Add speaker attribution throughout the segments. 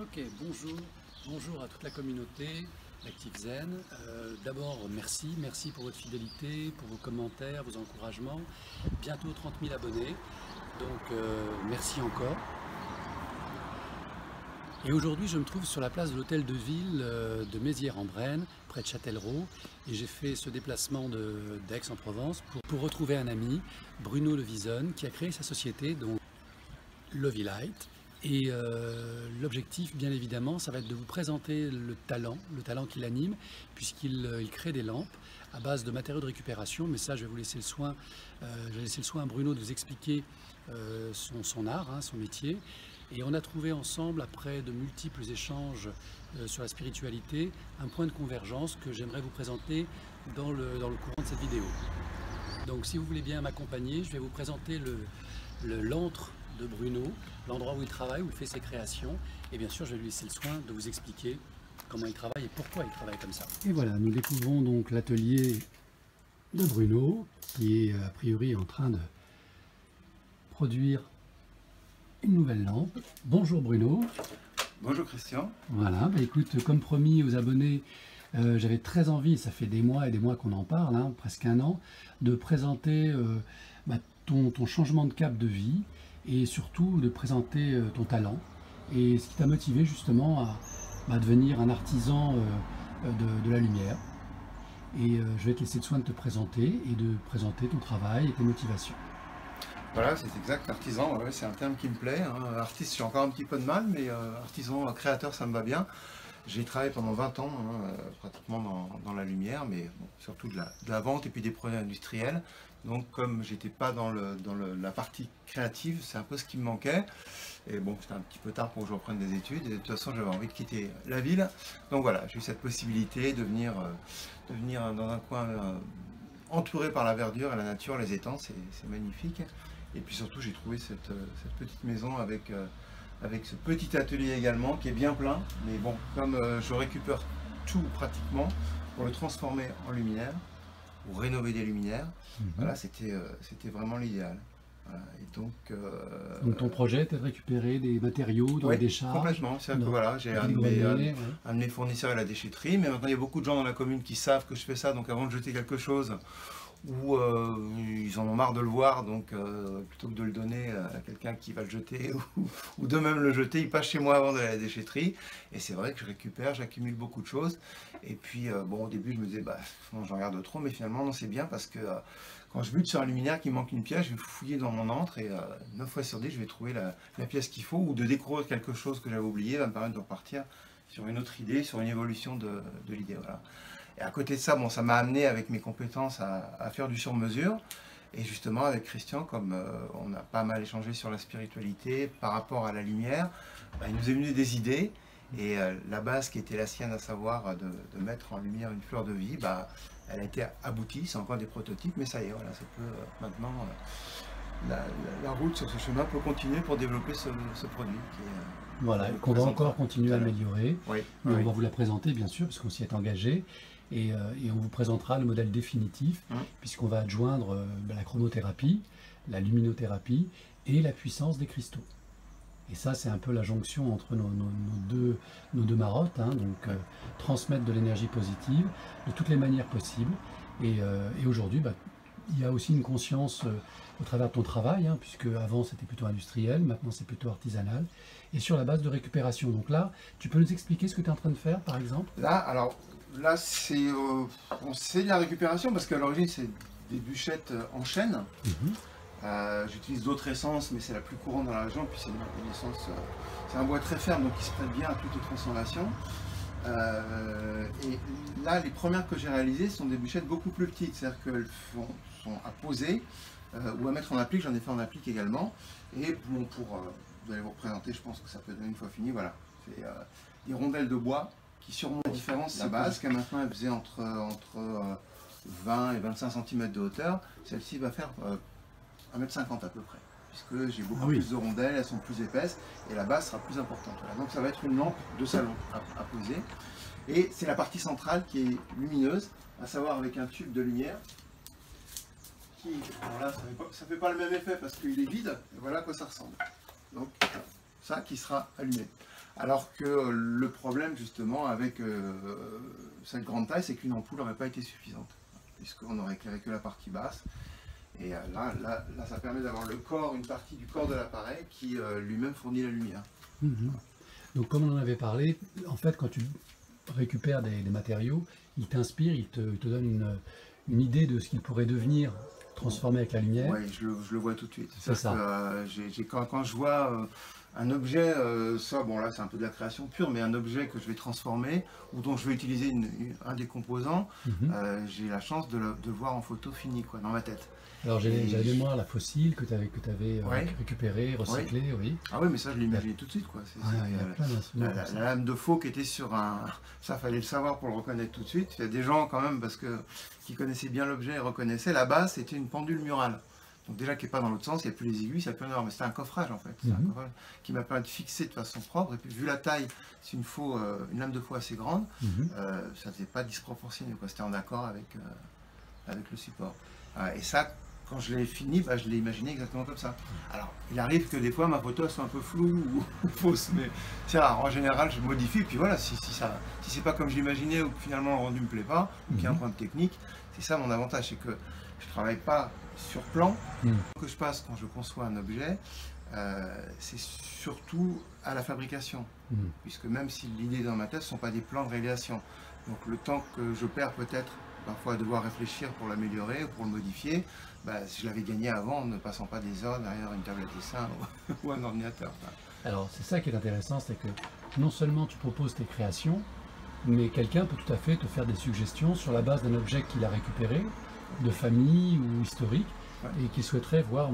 Speaker 1: Ok, bonjour à toute la communauté d'Active Zen. D'abord, merci pour votre fidélité, pour vos commentaires, vos encouragements. Bientôt 30 000 abonnés, donc merci encore. Et aujourd'hui, je me trouve sur la place de l'hôtel de ville de Mézières-en-Brenne, près de Châtellerault, et j'ai fait ce déplacement d'Aix-en-Provence pour retrouver un ami, Bruno Levisone, qui a créé sa société, donc Lovey Light. Et l'objectif, bien évidemment, ça va être de vous présenter le talent qu'il anime, puisqu'il crée des lampes à base de matériaux de récupération. Mais ça, je vais vous laisser le soin, à Bruno de vous expliquer son art, son métier. Et on a trouvé ensemble, après de multiples échanges sur la spiritualité, un point de convergence que j'aimerais vous présenter dans le courant de cette vidéo. Donc si vous voulez bien m'accompagner, je vais vous présenter l'antre de Bruno, l'endroit où il travaille, où il fait ses créations, et bien sûr je vais lui laisser le soin de vous expliquer comment il travaille et pourquoi il travaille comme ça. Et voilà, nous découvrons donc l'atelier de Bruno, qui est a priori en train de produire une nouvelle lampe. Bonjour Bruno.
Speaker 2: Bonjour Christian.
Speaker 1: Voilà, bah écoute, comme promis aux abonnés, j'avais très envie, ça fait des mois et des mois qu'on en parle, presque un an, de présenter ton changement de cap de vie, et surtout de présenter ton talent et ce qui t'a motivé justement à devenir un artisan de la lumière. Et je vais te laisser le soin de te présenter et de présenter ton travail et tes motivations.
Speaker 2: Voilà, c'est exact, artisan, ouais, c'est un terme qui me plaît. Artiste, j'ai encore un petit peu de mal, mais artisan, créateur, ça me va bien. J'ai travaillé pendant 20 ans, pratiquement dans la lumière, mais bon, surtout de la vente et puis des projets industriels. Donc comme j'étais pas dans la partie créative, c'est un peu ce qui me manquait. Et bon, c'était un petit peu tard pour que je reprenne des études. Et de toute façon, j'avais envie de quitter la ville. Donc voilà, j'ai eu cette possibilité de venir dans un coin entouré par la verdure et la nature, les étangs, c'est magnifique. Et puis surtout, j'ai trouvé cette petite maison avec ce petit atelier également qui est bien plein. Mais bon, comme je récupère tout pratiquement pour le transformer en luminaire, ou rénover des luminaires, voilà, c'était vraiment l'idéal. Voilà. Et
Speaker 1: donc ton projet était de récupérer des matériaux dans les décharges.
Speaker 2: Complètement. C'est-à-dire que voilà, j'ai un de mes fournisseurs à la déchetterie, mais maintenant il y a beaucoup de gens dans la commune qui savent que je fais ça, donc avant de jeter quelque chose, ou ils en ont marre de le voir, donc plutôt que de le donner à quelqu'un qui va le jeter, ou d'eux-mêmes le jeter, ils passent chez moi avant d'aller à la déchetterie, et c'est vrai que je récupère, j'accumule beaucoup de choses, et puis bon, au début je me disais, non, j'en regarde trop, mais finalement non, c'est bien, parce que quand je bute sur un luminaire qui manque une pièce, je vais fouiller dans mon antre, et 9 fois sur 10, je vais trouver la pièce qu'il faut, ou de découvrir quelque chose que j'avais oublié, va me permettre de repartir sur une autre idée, sur une évolution de l'idée, voilà. Et à côté de ça, bon, ça m'a amené avec mes compétences à faire du sur-mesure. Et justement, avec Christian, comme on a pas mal échangé sur la spiritualité par rapport à la lumière, il nous est venu des idées. Et la base qui était la sienne, à savoir de mettre en lumière une fleur de vie, elle a été aboutie. C'est encore des prototypes, mais ça y est, voilà, ça peut maintenant... la route sur ce chemin peut continuer pour développer ce produit.
Speaker 1: Voilà, qu'on va encore continuer à améliorer.
Speaker 2: Oui,
Speaker 1: on va vous la présenter, bien sûr, parce qu'on s'y est engagé. Et on vous présentera le modèle définitif, puisqu'on va adjoindre la chromothérapie, la luminothérapie et la puissance des cristaux. Et ça, c'est un peu la jonction entre nos deux marottes, donc transmettre de l'énergie positive de toutes les manières possibles. Et aujourd'hui, il y a aussi une conscience au travers de ton travail, puisque avant c'était plutôt industriel, maintenant c'est plutôt artisanal, et sur la base de récupération. Donc là, tu peux nous expliquer ce que tu es en train de faire, par exemple?
Speaker 2: Là, c'est de la récupération, parce qu'à l'origine, c'est des bûchettes en chêne. J'utilise d'autres essences, mais c'est la plus courante dans la région, puis c'est une essence, c'est un bois très ferme, donc il se prête bien à toutes les transformations. Et là, les premières que j'ai réalisées sont des bûchettes beaucoup plus petites, c'est-à-dire qu'elles sont à poser ou à mettre en applique. J'en ai fait en applique également. Et bon, vous allez vous représenter, je pense que ça peut donner une fois fini. Voilà, c'est des rondelles de bois qui surmontent la différence. La base, qu'à maintenant elle faisait entre 20 et 25 cm de hauteur, celle-ci va faire 1,50 m à peu près, puisque j'ai beaucoup plus de rondelles, elles sont plus épaisses, et la base sera plus importante. Voilà. Donc ça va être une lampe de salon à poser. Et c'est la partie centrale qui est lumineuse, à savoir avec un tube de lumière, qui, alors là, ça fait pas le même effet parce qu'il est vide, et voilà à quoi ça ressemble. Donc ça qui sera allumé. Alors que le problème justement avec cette grande taille, c'est qu'une ampoule n'aurait pas été suffisante, puisqu'on n'aurait éclairé que la partie basse. Et là, ça permet d'avoir le corps, une partie du corps de l'appareil qui lui-même fournit la lumière.
Speaker 1: Donc comme on en avait parlé, en fait quand tu récupères des matériaux, ils t'inspirent, ils te donnent une idée de ce qu'ils pourraient devenir transformés avec la lumière.
Speaker 2: Oui, je le vois tout de suite.
Speaker 1: C'est ça.
Speaker 2: Quand je vois un objet, ça, bon là c'est un peu de la création pure, mais un objet que je vais transformer ou dont je vais utiliser un des composants, j'ai la chance de le voir en photo finie, quoi, dans ma tête.
Speaker 1: Alors j'ai la mémoire, la fossile que tu avais récupérée, recyclée, oui.
Speaker 2: Ah oui, mais ça je l'imaginais tout de suite, quoi. La lame de faux qui était sur un... Ça fallait le savoir pour le reconnaître tout de suite. Il y a des gens quand même, qui connaissaient bien l'objet et reconnaissaient, la base c'était une pendule murale. Donc déjà qui n'est pas dans l'autre sens, il n'y a plus les aiguilles, ça plus rien, mais c'était un coffrage en fait. C'est un coffrage qui m'a permis de fixer de façon propre. Et puis vu la taille, c'est une lame de faux assez grande, ça ne faisait pas disproportionné, c'était en accord avec le support. Et ça, quand je l'ai fini, je l'ai imaginé exactement comme ça. Alors, il arrive que des fois ma photo soit un peu floue ou fausse, mais en général je modifie, puis voilà, si c'est pas comme je l'imaginais ou que finalement le rendu me plaît pas, ou qu'il y a un problème technique, c'est ça mon avantage, c'est que je travaille pas sur plan. Ce que je passe quand je conçois un objet, c'est surtout à la fabrication, puisque même si l'idée dans ma tête, ce ne sont pas des plans de réalisation. Donc le temps que je perds peut-être parfois à devoir réfléchir pour l'améliorer ou pour le modifier, je l'avais gagné avant en ne passant pas des heures derrière une table à dessin ou un ordinateur.
Speaker 1: Alors c'est ça qui est intéressant, c'est que non seulement tu proposes tes créations, mais quelqu'un peut tout à fait te faire des suggestions sur la base d'un objet qu'il a récupéré, de famille ou historique, et qu'il souhaiterait voir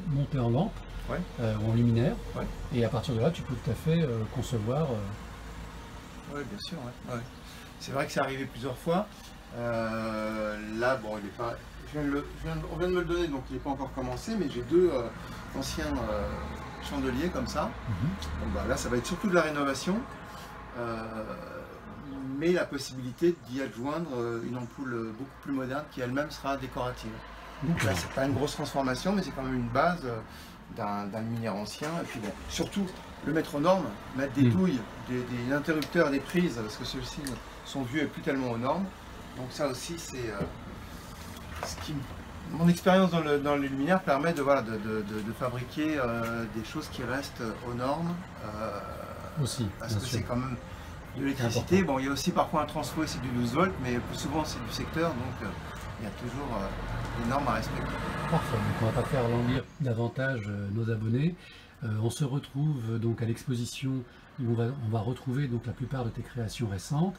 Speaker 1: monter en lampe ou en luminaire. Et à partir de là, tu peux tout à fait concevoir.
Speaker 2: Oui, bien sûr. C'est vrai que c'est arrivé plusieurs fois. Là, bon, il est pas. On vient de me le donner, donc il n'est pas encore commencé, mais j'ai deux anciens chandeliers comme ça. Donc là, ça va être surtout de la rénovation, mais la possibilité d'y adjoindre une ampoule beaucoup plus moderne qui elle-même sera décorative. Donc là, c'est pas une grosse transformation, mais c'est quand même une base d'un luminaire ancien. Et puis bon, surtout le mettre aux normes, mettre des douilles, des interrupteurs, des prises, parce que ceux-ci sont vieux et plus tellement aux normes. Donc ça aussi, c'est mon expérience dans les luminaires permet de fabriquer des choses qui restent aux normes.
Speaker 1: Aussi,
Speaker 2: parce que c'est quand même de l'électricité. Bon, il y a aussi parfois un transfo, c'est du 12 volts, mais plus souvent c'est du secteur, donc il y a toujours des normes à respecter.
Speaker 1: Parfait, donc on ne va pas faire languir davantage nos abonnés. On se retrouve donc à l'exposition où on va retrouver donc la plupart de tes créations récentes.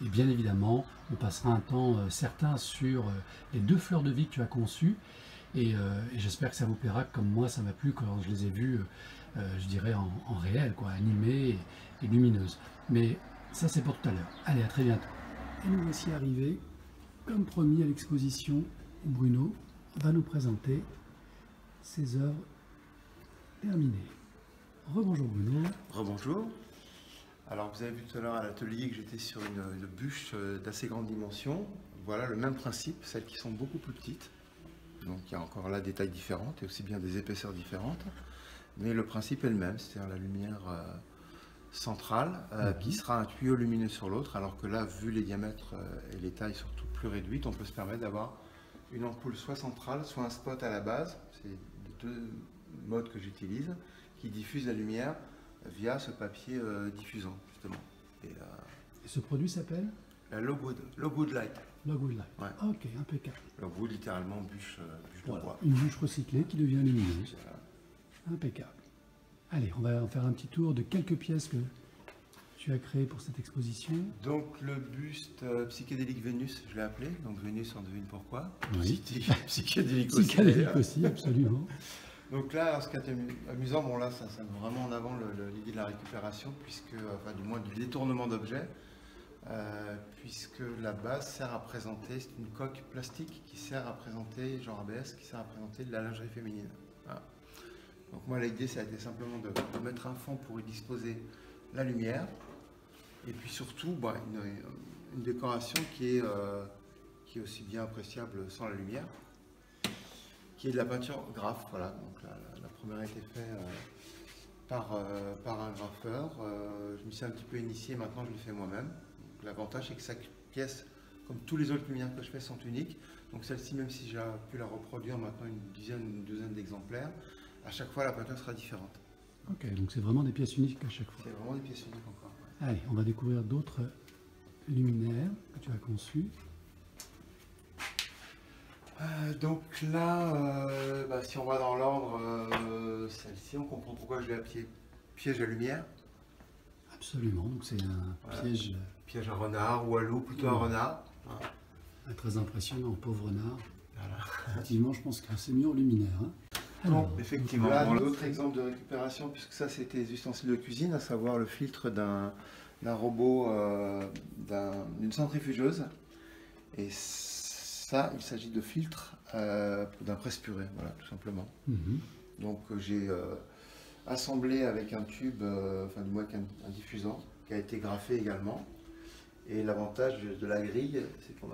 Speaker 1: Et bien évidemment, on passera un temps certain sur les 2 fleurs de vie que tu as conçues. Et j'espère que ça vous plaira comme moi ça m'a plu quand je les ai vues, je dirais en réel, animées et lumineuses. Mais ça c'est pour tout à l'heure. Allez, à très bientôt. Et nous voici arrivés, comme promis, à l'exposition où Bruno va nous présenter ses œuvres terminées. Rebonjour Bruno.
Speaker 2: Rebonjour. Alors vous avez vu tout à l'heure à l'atelier que j'étais sur une bûche d'assez grande dimension. Voilà le même principe, celles qui sont beaucoup plus petites. Donc il y a encore là des tailles différentes et aussi bien des épaisseurs différentes. Mais le principe est le même, c'est-à-dire la lumière centrale qui sera un tuyau lumineux sur l'autre, alors que là, vu les diamètres et les tailles surtout plus réduites, on peut se permettre d'avoir une ampoule soit centrale, soit un spot à la base. C'est les 2 modes que j'utilise, qui diffusent la lumière via ce papier diffusant, justement. Et
Speaker 1: ce produit s'appelle
Speaker 2: la Logood Light.
Speaker 1: Logood Light. Ok, impeccable.
Speaker 2: Logood, littéralement, bûche de bois.
Speaker 1: Une bûche recyclée qui devient lumineuse. Impeccable. Allez, on va en faire un petit tour de quelques pièces que tu as créées pour cette exposition. Donc
Speaker 2: le buste psychédélique Vénus, je l'ai appelé. Donc Vénus, on devine pourquoi.
Speaker 1: Oui.
Speaker 2: Psychédélique aussi.
Speaker 1: Psychédélique aussi, absolument.
Speaker 2: Donc là, ce qui est amusant, bon là, ça met vraiment en avant l'idée de la récupération, puisque, enfin du moins du détournement d'objets, puisque la base sert à présenter, c'est une coque plastique qui sert à présenter, genre ABS, qui sert à présenter de la lingerie féminine. Voilà. Donc moi l'idée ça a été simplement de mettre un fond pour y disposer la lumière, et puis surtout une décoration qui est aussi bien appréciable sans la lumière, qui est de la peinture graphe. Voilà, donc la première a été faite par un graffeur. Je me suis un petit peu initié, maintenant je le fais moi-même. L'avantage c'est que chaque pièce, comme tous les autres luminaires que je fais, sont uniques. Donc celle-ci, même si j'ai pu la reproduire maintenant une douzaine d'exemplaires, à chaque fois la peinture sera différente.
Speaker 1: Ok, donc c'est vraiment des pièces uniques à chaque fois.
Speaker 2: C'est vraiment des pièces uniques encore. Ouais.
Speaker 1: Allez, on va découvrir d'autres luminaires que tu as conçus.
Speaker 2: Donc là, si on va dans l'ordre, celle-ci, on comprend pourquoi je l'ai appelée piège à lumière.
Speaker 1: Absolument, donc c'est un piège.
Speaker 2: Piège à renard ou à loup, plutôt à renard.
Speaker 1: Très impressionnant, pauvre renard. Voilà. Effectivement, je pense que c'est mieux en luminaire. Hein.
Speaker 2: Alors, effectivement. Là, l'autre exemple de récupération, puisque ça c'était des ustensiles de cuisine, à savoir le filtre d'un robot, d'une centrifugeuse. Et ça, il s'agit de filtres d'un presse-purée, voilà, tout simplement. Donc j'ai assemblé avec un tube, du moins avec un diffusant, qui a été graffé également. Et l'avantage de la grille, c'est qu'on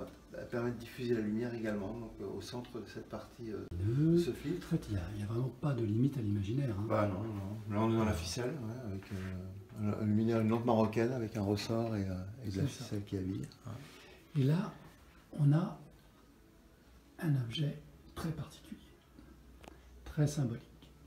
Speaker 2: permet de diffuser la lumière également, donc au centre de cette partie de ce filtre.
Speaker 1: En fait, il n'y a vraiment pas de limite à l'imaginaire. Hein.
Speaker 2: Bah non. Là on est dans la ficelle, avec un luminaire, une lampe marocaine avec un ressort et de la ficelle qui habille.
Speaker 1: Et là, on a un objet très particulier, très symbolique,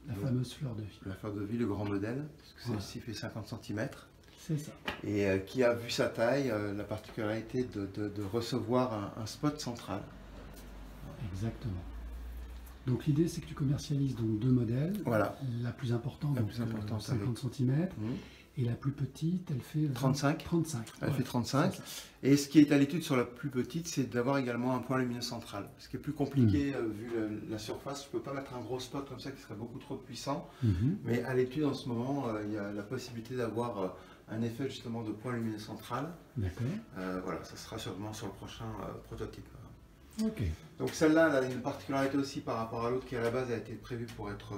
Speaker 1: la fameuse fleur de vie.
Speaker 2: La fleur de vie, le grand modèle, parce que celle-ci fait 50 cm.
Speaker 1: C'est ça.
Speaker 2: Et qui a vu sa taille, la particularité de recevoir un spot central.
Speaker 1: Exactement. Donc l'idée c'est que tu commercialises donc deux modèles.
Speaker 2: Voilà.
Speaker 1: La plus importante, donc, 50 cm, et la plus petite, elle fait
Speaker 2: 35. Elle fait 35. Et ce qui est à l'étude sur la plus petite, c'est d'avoir également un point lumineux central. Ce qui est plus compliqué vu la surface. Je ne peux pas mettre un gros spot comme ça qui serait beaucoup trop puissant. Mais à l'étude en ce moment, il y a la possibilité d'avoir un effet justement de point lumineux central.
Speaker 1: D'accord.
Speaker 2: Voilà, ça sera sûrement sur le prochain prototype.
Speaker 1: Ok.
Speaker 2: Donc celle-là, elle a une particularité aussi par rapport à l'autre qui à la base a été prévue pour être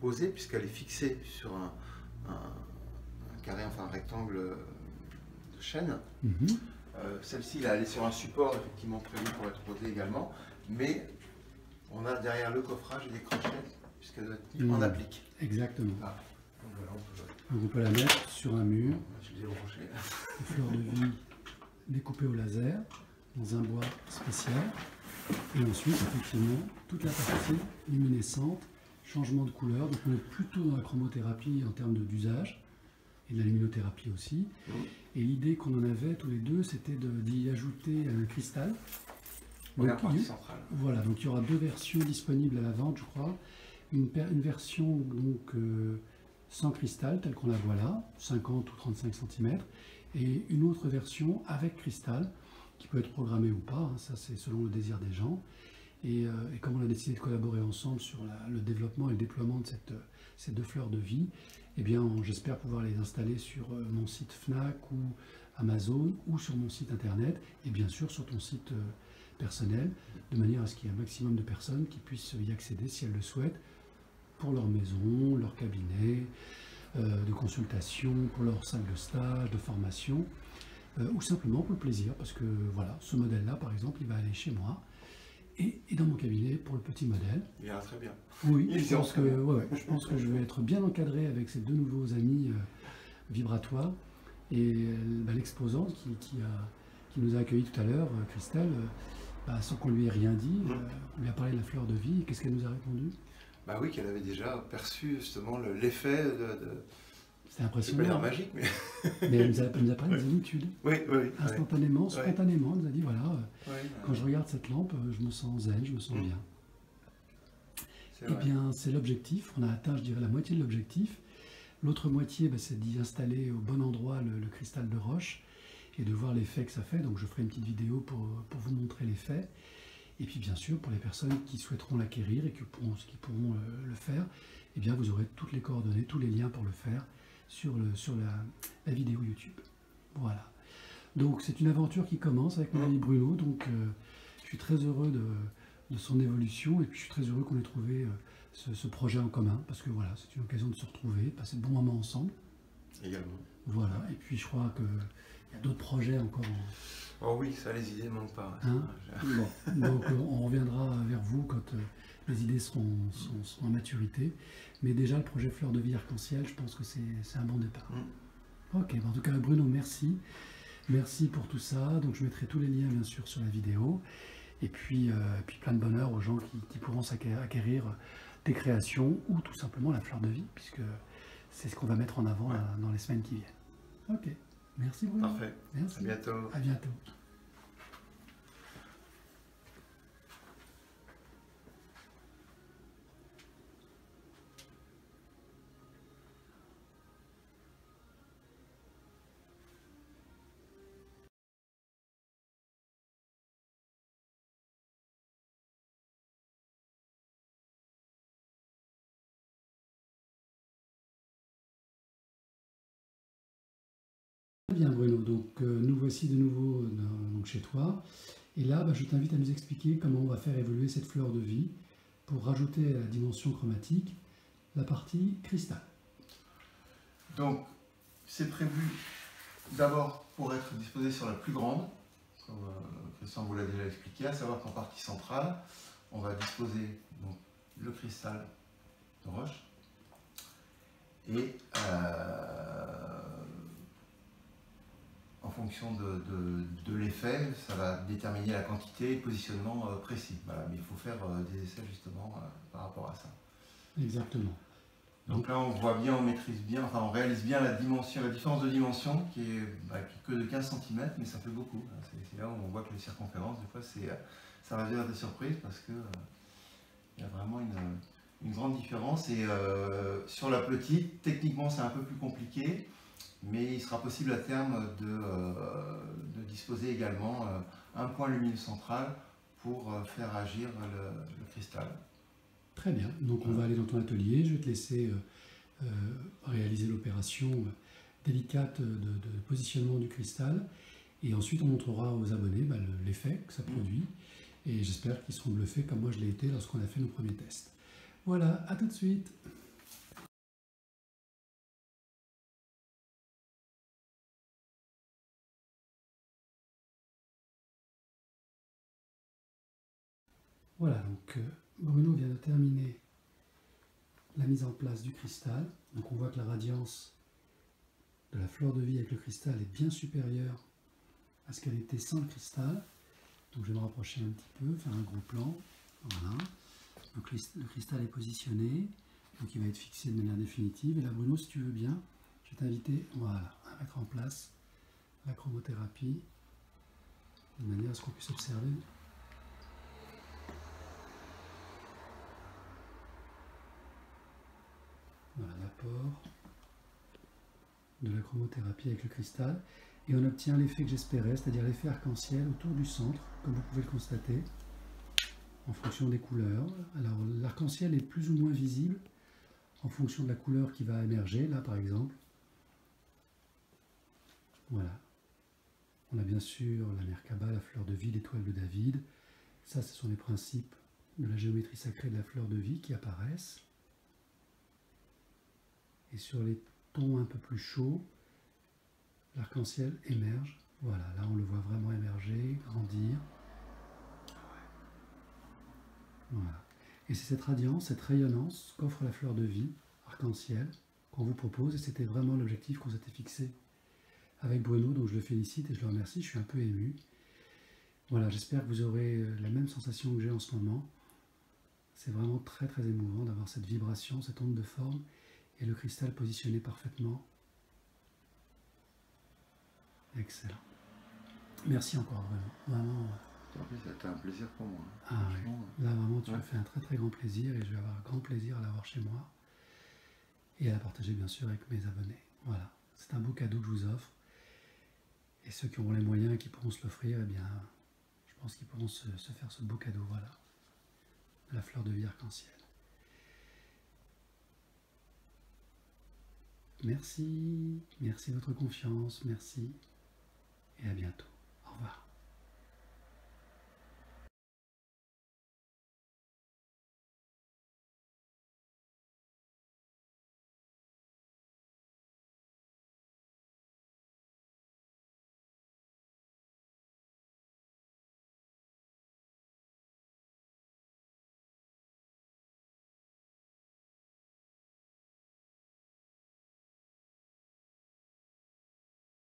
Speaker 2: posée, puisqu'elle est fixée sur un carré, enfin un rectangle de chaîne. Celle-ci, elle est sur un support effectivement prévu pour être posée également, mais on a derrière le coffrage des crochets, puisqu'elle doit être en applique.
Speaker 1: Exactement.
Speaker 2: Ah. Donc voilà,
Speaker 1: on peut la mettre sur un mur.
Speaker 2: Je l'ai branché.
Speaker 1: Une fleur de vie découpée au laser dans un bois spécial. Et ensuite, effectivement, toute la partie luminescente, changement de couleur. Donc on est plutôt dans la chromothérapie en termes d'usage et de la luminothérapie aussi. Et l'idée qu'on en avait tous les deux, c'était d'y ajouter un cristal. Donc, voilà, donc il y aura deux versions disponibles à la vente, je crois. Une version donc sans cristal, telle qu'on la voit là, 50 ou 35 cm, et une autre version avec cristal, qui peut être programmée ou pas, hein, ça c'est selon le désir des gens. Et comme on a décidé de collaborer ensemble sur le développement et le déploiement de ces deux fleurs de vie, eh bien j'espère pouvoir les installer sur mon site Fnac ou Amazon, ou sur mon site internet, et bien sûr sur ton site personnel, de manière à ce qu'il y ait un maximum de personnes qui puissent y accéder si elles le souhaitent, pour leur maison, leur cabinet, de consultation, pour leur salle de stage, de formation, ou simplement pour le plaisir, parce que voilà, ce modèle-là, par exemple, il va aller chez moi, et dans mon cabinet pour le petit modèle.
Speaker 2: Il ira très bien.
Speaker 1: Oui, je pense que je vais être bien encadré avec ces deux nouveaux amis vibratoires, et l'exposante qui nous a accueillis tout à l'heure, Christelle, sans qu'on lui ait rien dit, on lui a parlé de la fleur de vie, et qu'est-ce qu'elle nous a répondu?
Speaker 2: Bah oui, qu'elle avait déjà perçu justement l'effet de...
Speaker 1: C'était impressionnant.
Speaker 2: C'est magique, mais...
Speaker 1: mais elle nous a parlé de zénitude.
Speaker 2: Oui.
Speaker 1: Instantanément, spontanément, elle nous a dit, voilà, quand je regarde cette lampe, je me sens zen, je me sens bien. Eh bien, c'est l'objectif. On a atteint, je dirais, la moitié de l'objectif. L'autre moitié, c'est d'y installer au bon endroit le cristal de roche et de voir l'effet que ça fait. Donc, je ferai une petite vidéo pour vous montrer l'effet. Et puis, bien sûr, pour les personnes qui souhaiteront l'acquérir et qui pourront le faire, eh bien, vous aurez toutes les coordonnées, tous les liens pour le faire sur la vidéo YouTube. Voilà. Donc, c'est une aventure qui commence avec mon ami Bruno. Donc, je suis très heureux de son évolution, et puis je suis très heureux qu'on ait trouvé ce projet en commun, parce que voilà, c'est une occasion de se retrouver, passer de bons moments ensemble.
Speaker 2: Également.
Speaker 1: Voilà, et puis je crois qu'il y a d'autres projets encore.
Speaker 2: Oh oui, ça, les idées ne manquent pas.
Speaker 1: Hein bon, donc on reviendra vers vous quand les idées seront en maturité. Mais déjà, le projet Fleur de Vie Arc-en-Ciel, je pense que c'est un bon départ. Ok, en tout cas, Bruno, merci. Merci pour tout ça. Donc, je mettrai tous les liens, bien sûr, sur la vidéo. Et puis plein de bonheur aux gens qui pourront acquérir tes créations ou tout simplement la fleur de vie, puisque c'est ce qu'on va mettre en avant dans les semaines qui viennent. Ok, merci Bruno.
Speaker 2: Parfait.
Speaker 1: Merci.
Speaker 2: À bientôt.
Speaker 1: À bientôt. Bien Bruno, donc nous voici de nouveau donc chez toi. Et là, je t'invite à nous expliquer comment on va faire évoluer cette fleur de vie pour rajouter à la dimension chromatique la partie cristal.
Speaker 2: Donc, c'est prévu d'abord pour être disposé sur la plus grande, comme Christian vous l'a déjà expliqué, à savoir qu'en partie centrale, on va disposer donc, le cristal de roche et en fonction de l'effet, ça va déterminer la quantité et le positionnement précis. Voilà, mais il faut faire des essais justement par rapport à ça.
Speaker 1: Exactement.
Speaker 2: Donc là, on voit bien, on maîtrise bien, enfin on réalise bien la différence de dimension qui est que de 15 cm, mais ça fait beaucoup. C'est là où on voit que les circonférences, des fois, ça revient à des surprises parce que il y a vraiment une grande différence. Et sur la petite, techniquement, c'est un peu plus compliqué, mais il sera possible à terme de disposer également un point lumineux central pour faire agir le cristal.
Speaker 1: Très bien, donc on va aller dans ton atelier, je vais te laisser réaliser l'opération délicate de positionnement du cristal et ensuite on montrera aux abonnés l'effet que ça produit et j'espère qu'ils seront bluffés comme moi je l'ai été lorsqu'on a fait nos premiers tests. Voilà, à tout de suite. Voilà, donc Bruno vient de terminer la mise en place du cristal. Donc on voit que la radiance de la fleur de vie avec le cristal est bien supérieure à ce qu'elle était sans le cristal. Donc je vais me rapprocher un petit peu, faire un gros plan. Voilà. Donc le cristal est positionné, donc il va être fixé de manière définitive. Et là Bruno, si tu veux bien, je vais t'inviter à mettre en place la chromothérapie de manière à ce qu'on puisse observer l'apport de la chromothérapie avec le cristal. Et on obtient l'effet que j'espérais, c'est-à-dire l'effet arc-en-ciel autour du centre, comme vous pouvez le constater, en fonction des couleurs. Alors l'arc-en-ciel est plus ou moins visible en fonction de la couleur qui va émerger, là par exemple. Voilà. On a bien sûr la Merkaba, la fleur de vie, l'étoile de David. Ça, ce sont les principes de la géométrie sacrée de la fleur de vie qui apparaissent. Et sur les tons un peu plus chauds, l'arc-en-ciel émerge. Voilà, là on le voit vraiment émerger, grandir. Voilà. Et c'est cette radiance, cette rayonnance qu'offre la fleur de vie, arc-en-ciel, qu'on vous propose. Et c'était vraiment l'objectif qu'on s'était fixé avec Bruno, donc je le félicite et je le remercie. Je suis un peu ému. Voilà, j'espère que vous aurez la même sensation que j'ai en ce moment. C'est vraiment très très émouvant d'avoir cette vibration, cette onde de forme et le cristal positionné parfaitement. Excellent. Merci encore Bruno. Vraiment.
Speaker 2: C'était un plaisir pour moi.
Speaker 1: Ah oui. Là vraiment tu me fais un très très grand plaisir et je vais avoir un grand plaisir à l'avoir chez moi et à la partager bien sûr avec mes abonnés. Voilà, c'est un beau cadeau que je vous offre et ceux qui auront les moyens et qui pourront se l'offrir, eh bien je pense qu'ils pourront se faire ce beau cadeau, voilà, de la fleur de vie arc-en-ciel. Merci de votre confiance, merci et à bientôt. Au revoir.